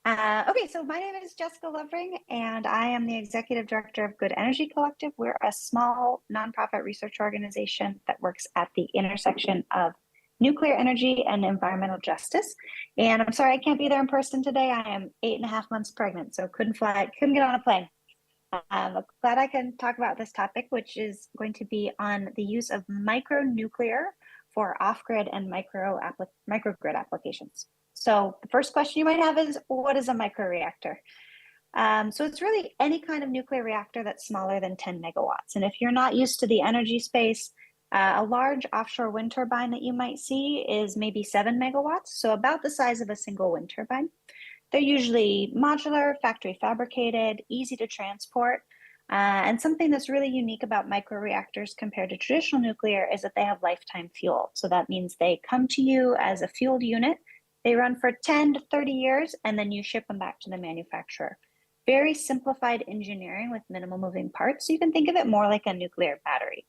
Okay, so my name is Jessica Lovering, and I am the Executive Director of Good Energy Collective. We're a small nonprofit research organization that works at the intersection of nuclear energy and environmental justice. And I'm sorry I can't be there in person today. I am 8.5 months pregnant, so couldn't fly, couldn't get on a plane. Glad I can talk about this topic, which is going to be on the use of micronuclear for off-grid and microgrid applications. So the first question you might have is, what is a microreactor? So it's really any kind of nuclear reactor that's smaller than 10 megawatts. And if you're not used to the energy space, a large offshore wind turbine that you might see is maybe 7 megawatts, so about the size of a single wind turbine. They're usually modular, factory fabricated, easy to transport. And something that's really unique about microreactors compared to traditional nuclear is that they have lifetime fuel. So that means they come to you as a fueled unit. They run for 10 to 30 years, and then you ship them back to the manufacturer. Very simplified engineering with minimal moving parts. So you can think of it more like a nuclear battery.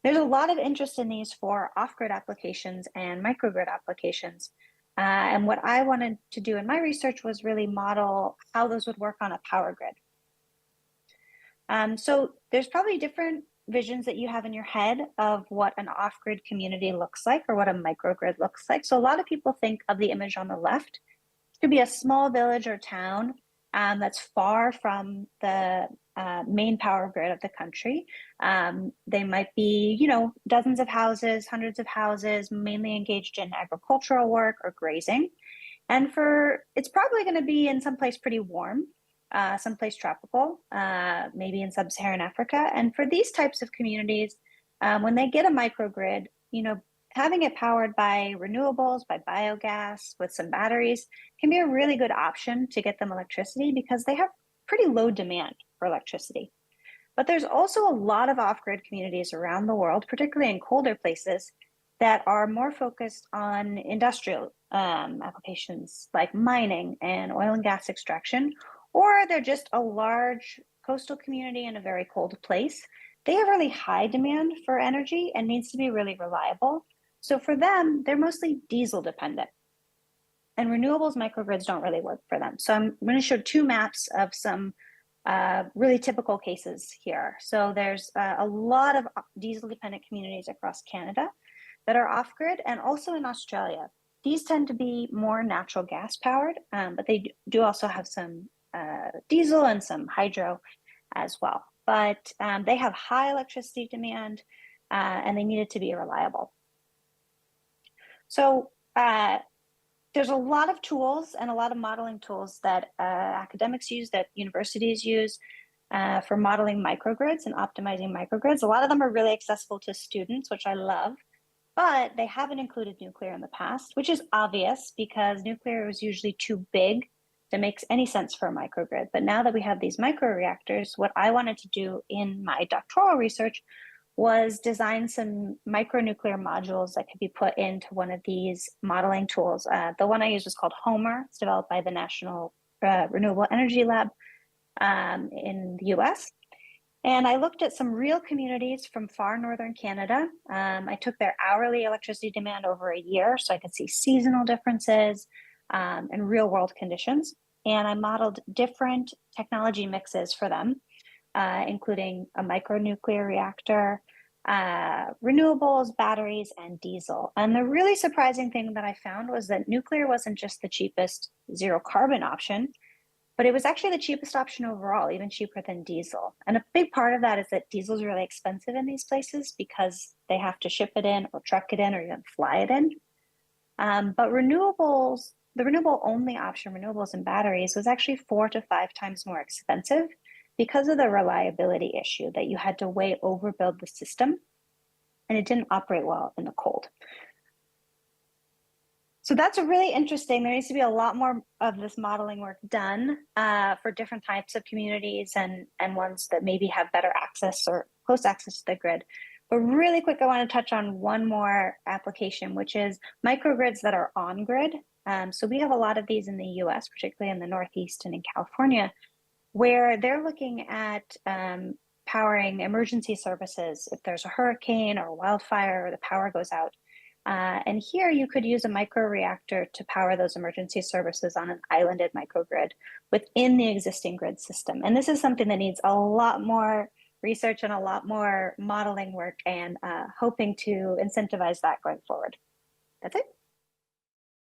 There's a lot of interest in these for off-grid applications and microgrid applications. And what I wanted to do in my research was really model how those would work on a power grid. So there's probably different visions that you have in your head of what an off-grid community looks like or what a microgrid looks like. So a lot of people think of the image on the left. It could be a small village or town that's far from the main power grid of the country. They might be, dozens of houses, hundreds of houses, mainly engaged in agricultural work or grazing. And it's probably going to be in some place pretty warm, someplace tropical, maybe in sub-Saharan Africa. And for these types of communities, when they get a microgrid, having it powered by renewables, by biogas, with some batteries can be a really good option to get them electricity because they have pretty low demand for electricity. But there's also a lot of off-grid communities around the world, particularly in colder places, that are more focused on industrial applications like mining and oil and gas extraction, or they're just a large coastal community in a very cold place. They have really high demand for energy and needs to be really reliable. So for them, they're mostly diesel dependent. And renewables microgrids don't really work for them. So I'm going to show two maps of some really typical cases here. So there's a lot of diesel dependent communities across Canada that are off-grid and also in Australia. These tend to be more natural gas powered, but they do also have some diesel and some hydro as well. But they have high electricity demand and they need it to be reliable. So there's a lot of tools and a lot of modeling tools that academics use, that universities use for modeling microgrids and optimizing microgrids. A lot of them are really accessible to students, which I love, but they haven't included nuclear in the past, which is obvious because nuclear was usually too big to make any sense for a microgrid. But now that we have these microreactors, what I wanted to do in my doctoral research was design some micronuclear modules that could be put into one of these modeling tools. The one I used was called Homer. It's developed by the National Renewable Energy Lab in the US. And I looked at some real communities from far northern Canada. I took their hourly electricity demand over a year so I could see seasonal differences and real world conditions. And I modeled different technology mixes for them, including a micronuclear reactor, renewables, batteries, and diesel. And the really surprising thing that I found was that nuclear wasn't just the cheapest zero carbon option, but it was actually the cheapest option overall, even cheaper than diesel. And a big part of that is that diesel is really expensive in these places because they have to ship it in or truck it in or even fly it in. But renewables, the renewable only option, renewables and batteries, was actually 4 to 5 times more expensive because of the reliability issue that you had to way overbuild the system and it didn't operate well in the cold. So that's a really interesting, there needs to be a lot more of this modeling work done for different types of communities and ones that maybe have better access or close access to the grid. But really quick, I want to touch on one more application, which is microgrids that are on grid. So we have a lot of these in the US, particularly in the Northeast and in California, where they're looking at powering emergency services. If there's a hurricane or a wildfire or the power goes out, And here you could use a microreactor to power those emergency services on an islanded microgrid within the existing grid system. And this is something that needs a lot more research and a lot more modeling work, and hoping to incentivize that going forward. That's it.